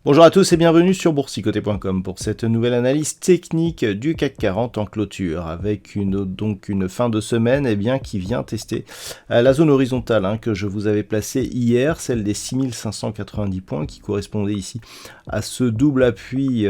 Bonjour à tous et bienvenue sur boursicoté.com pour cette nouvelle analyse technique du CAC 40 en clôture avec une fin de semaine qui vient tester la zone horizontale que je vous avais placée hier, celle des 6590 points qui correspondait ici à ce double appui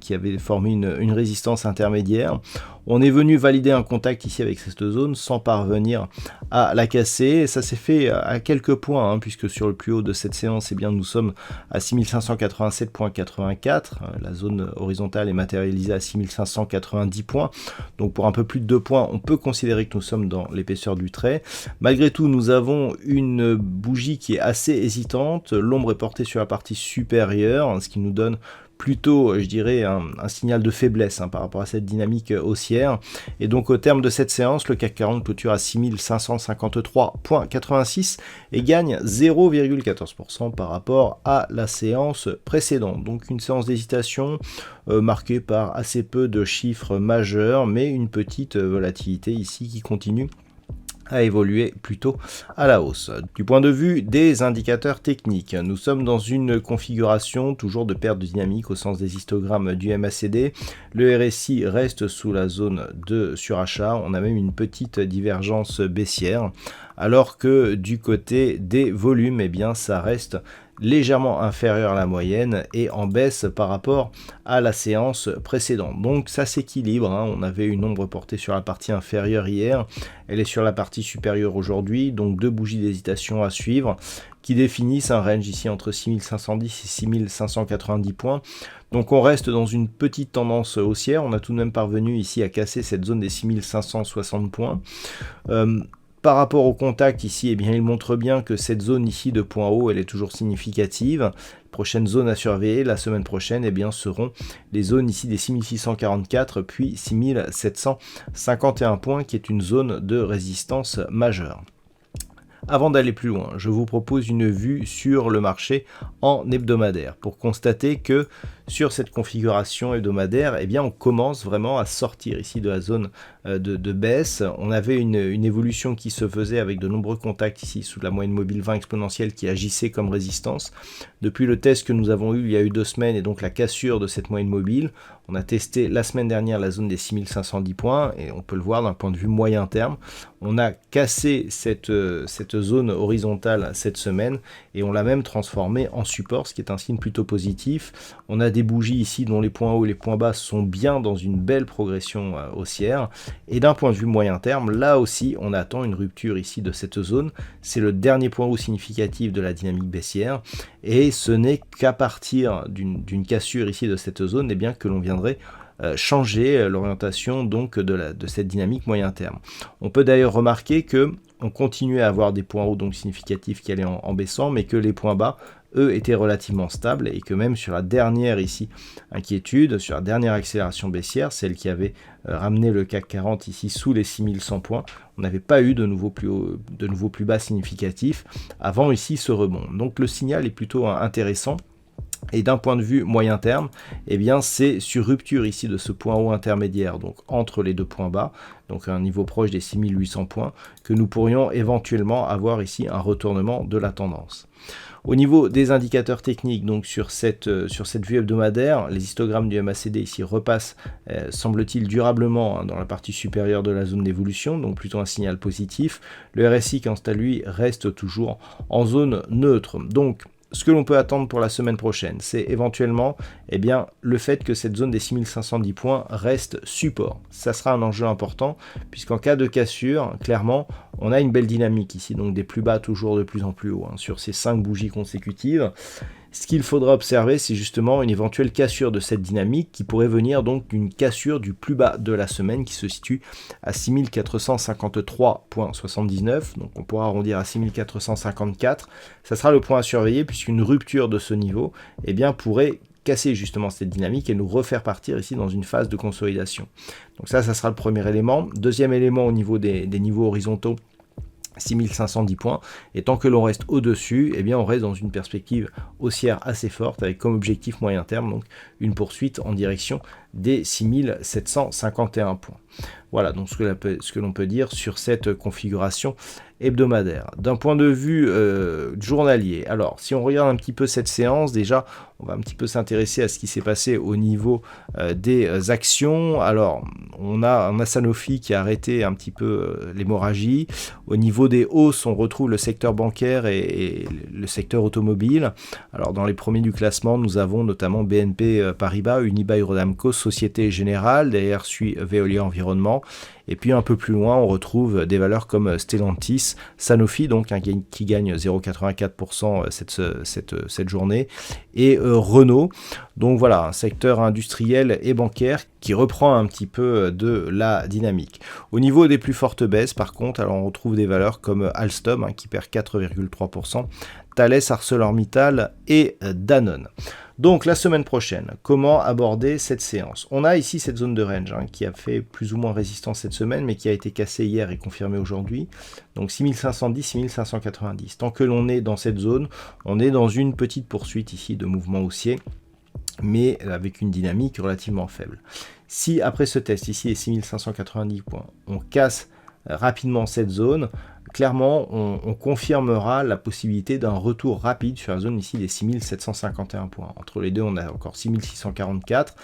qui avait formé une résistance intermédiaire. On est venu valider un contact ici avec cette zone sans parvenir à la casser. Et ça s'est fait à quelques points, puisque sur le plus haut de cette séance, nous sommes à 6587,84. La zone horizontale est matérialisée à 6590 points. Donc pour un peu plus de 2 points, on peut considérer que nous sommes dans l'épaisseur du trait. Malgré tout, nous avons une bougie qui est assez hésitante. L'ombre est portée sur la partie supérieure, ce qui nous donne plutôt, je dirais, un signal de faiblesse par rapport à cette dynamique haussière. Et donc au terme de cette séance, le CAC 40 clôture à 6553,86 et gagne 0,14% par rapport à la séance précédente. Donc une séance d'hésitation marquée par assez peu de chiffres majeurs, mais une petite volatilité ici qui continue à évoluer plutôt à la hausse. Du point de vue des indicateurs techniques, nous sommes dans une configuration toujours de perte de dynamique au sens des histogrammes du MACD. Le RSI reste sous la zone de surachat. On a même une petite divergence baissière, alors que du côté des volumes, ça reste légèrement inférieur à la moyenne et en baisse par rapport à la séance précédente. Donc ça s'équilibre, on avait une ombre portée sur la partie inférieure hier, elle est sur la partie supérieure aujourd'hui, donc deux bougies d'hésitation à suivre qui définissent un range ici entre 6510 et 6590 points. Donc on reste dans une petite tendance haussière, on a tout de même parvenu ici à casser cette zone des 6560 points. Par rapport au contact ici, il montre bien que cette zone ici de point haut, elle est toujours significative. Prochaine zone à surveiller la semaine prochaine, seront les zones ici des 6644 puis 6751 points, qui est une zone de résistance majeure. Avant d'aller plus loin, je vous propose une vue sur le marché en hebdomadaire pour constater que sur cette configuration hebdomadaire, on commence vraiment à sortir ici de la zone de baisse. On avait une évolution qui se faisait avec de nombreux contacts ici sous la moyenne mobile 20 exponentielle qui agissait comme résistance. Depuis le test que nous avons eu il y a eu 2 semaines et donc la cassure de cette moyenne mobile, on a testé la semaine dernière la zone des 6510 points et on peut le voir d'un point de vue moyen terme. On a cassé cette zone horizontale cette semaine et on l'a même transformée en support, ce qui est un signe plutôt positif. On a des bougies ici dont les points hauts et les points bas sont bien dans une belle progression haussière. Et d'un point de vue moyen terme, là aussi, on attend une rupture ici de cette zone. C'est le dernier point haut significatif de la dynamique baissière. Et ce n'est qu'à partir d'une cassure ici de cette zone que l'on viendrait changer l'orientation donc de cette dynamique moyen terme. On peut d'ailleurs remarquer que on continuait à avoir des points hauts donc significatifs qui allaient en baissant, mais que les points bas eux étaient relativement stables et que même sur la dernière ici inquiétude, sur la dernière accélération baissière, celle qui avait ramené le CAC 40 ici sous les 6100 points, on n'avait pas eu de nouveau plus bas significatifs avant ici ce rebond. Donc le signal est plutôt intéressant. Et d'un point de vue moyen terme, c'est sur rupture ici de ce point haut intermédiaire, donc entre les deux points bas, donc un niveau proche des 6800 points, que nous pourrions éventuellement avoir ici un retournement de la tendance. Au niveau des indicateurs techniques, donc sur cette vue hebdomadaire, les histogrammes du MACD ici repassent, semble-t-il, durablement dans la partie supérieure de la zone d'évolution, donc plutôt un signal positif. Le RSI, quant à lui, reste toujours en zone neutre. Donc, ce que l'on peut attendre pour la semaine prochaine, c'est éventuellement le fait que cette zone des 6510 points reste support. Ça sera un enjeu important, puisqu'en cas de cassure, clairement, on a une belle dynamique ici, donc des plus bas toujours de plus en plus haut, sur ces 5 bougies consécutives. Ce qu'il faudra observer, c'est justement une éventuelle cassure de cette dynamique qui pourrait venir donc d'une cassure du plus bas de la semaine qui se situe à 6453,79. Donc on pourra arrondir à 6454. Ça sera le point à surveiller puisqu'une rupture de ce niveau pourrait casser justement cette dynamique et nous refaire partir ici dans une phase de consolidation. Donc ça sera le premier élément. Deuxième élément au niveau des niveaux horizontaux, 6510 points, et tant que l'on reste au-dessus, eh bien on reste dans une perspective haussière assez forte avec comme objectif moyen terme donc une poursuite en direction des 6751 points. Voilà donc ce que l'on peut dire sur cette configuration hebdomadaire. D'un point de vue journalier, alors si on regarde un petit peu cette séance, déjà on va un petit peu s'intéresser à ce qui s'est passé au niveau des actions. Alors on a Sanofi qui a arrêté un petit peu l'hémorragie. Au niveau des hausses, on retrouve le secteur bancaire et le secteur automobile. Alors dans les premiers du classement, nous avons notamment BNP Paribas, Unibail Rodamco, Société Générale, derrière suit Veolia Environnement. Et puis un peu plus loin, on retrouve des valeurs comme Stellantis, Sanofi, donc qui gagne 0,84% cette journée, et Renault. Donc voilà, un secteur industriel et bancaire qui reprend un petit peu de la dynamique. Au niveau des plus fortes baisses, par contre, alors on retrouve des valeurs comme Alstom qui perd 4,3%, Thales, ArcelorMittal et Danone. Donc la semaine prochaine, comment aborder cette séance? On a ici cette zone de range qui a fait plus ou moins résistance cette semaine, mais qui a été cassée hier et confirmée aujourd'hui. Donc 6510, 6590. Tant que l'on est dans cette zone, on est dans une petite poursuite ici de mouvement haussier, mais avec une dynamique relativement faible. Si après ce test ici les 6590 points, on casse rapidement cette zone, clairement on confirmera la possibilité d'un retour rapide sur la zone ici des 6751 points. Entre les deux on a encore 6644,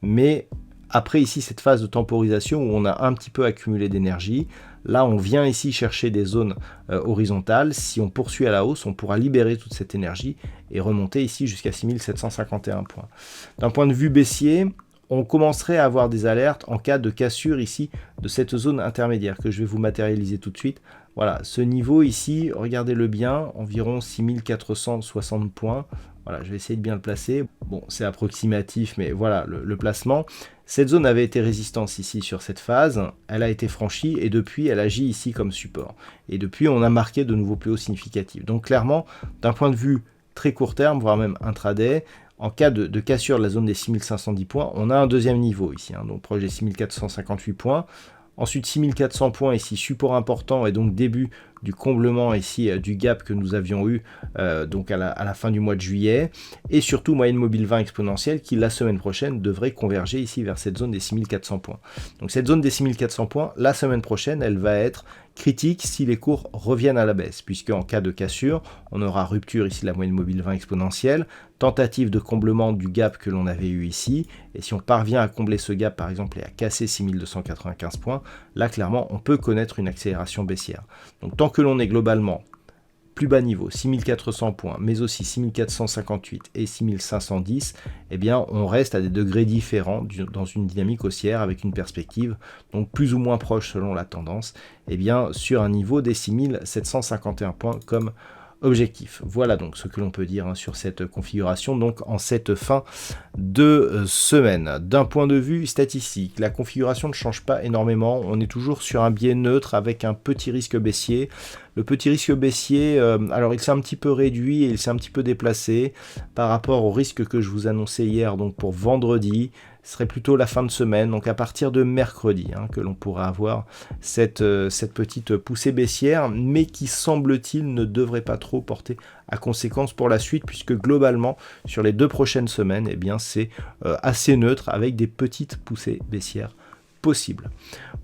mais après ici cette phase de temporisation où on a un petit peu accumulé d'énergie, là on vient ici chercher des zones horizontales. Si on poursuit à la hausse, on pourra libérer toute cette énergie et remonter ici jusqu'à 6751 points. D'un point de vue baissier, on commencerait à avoir des alertes en cas de cassure ici de cette zone intermédiaire que je vais vous matérialiser tout de suite. Voilà, ce niveau ici, regardez-le bien, environ 6460 points. Voilà, je vais essayer de bien le placer. Bon, c'est approximatif, mais voilà le placement. Cette zone avait été résistance ici sur cette phase, elle a été franchie et depuis elle agit ici comme support. Et depuis on a marqué de nouveaux plus hauts significatifs. Donc clairement, d'un point de vue très court terme, voire même intraday, en cas de cassure de la zone des 6510 points, on a un deuxième niveau ici, donc proche des 6458 points. Ensuite 6400 points ici, support important et donc début du comblement ici du gap que nous avions eu donc à la fin du mois de juillet. Et surtout moyenne mobile 20 exponentielle qui la semaine prochaine devrait converger ici vers cette zone des 6400 points. Donc cette zone des 6400 points, la semaine prochaine, elle va être critique si les cours reviennent à la baisse, puisque en cas de cassure, on aura rupture ici de la moyenne mobile 20 exponentielle, tentative de comblement du gap que l'on avait eu ici, et si on parvient à combler ce gap par exemple et à casser 6295 points, là clairement on peut connaître une accélération baissière. Donc tant que l'on est globalement plus bas niveau, 6400 points, mais aussi 6458 et 6510, eh bien on reste à des degrés différents dans une dynamique haussière avec une perspective donc plus ou moins proche selon la tendance, eh bien sur un niveau des 6751 points comme objectif. Voilà donc ce que l'on peut dire sur cette configuration, donc en cette fin de semaine. D'un point de vue statistique, la configuration ne change pas énormément, on est toujours sur un biais neutre avec un petit risque baissier. Le petit risque baissier, alors il s'est un petit peu réduit et il s'est un petit peu déplacé par rapport au risque que je vous annonçais hier, donc pour vendredi, ce serait plutôt la fin de semaine, donc à partir de mercredi, que l'on pourra avoir cette petite poussée baissière, mais qui semble-t-il ne devrait pas trop porter à conséquence pour la suite, puisque globalement, sur les 2 prochaines semaines, eh bien c'est assez neutre avec des petites poussées baissières possible.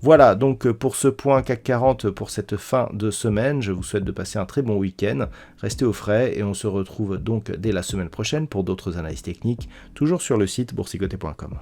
Voilà donc pour ce point CAC 40 pour cette fin de semaine. Je vous souhaite de passer un très bon week-end. Restez au frais et on se retrouve donc dès la semaine prochaine pour d'autres analyses techniques, toujours sur le site boursicoté.com.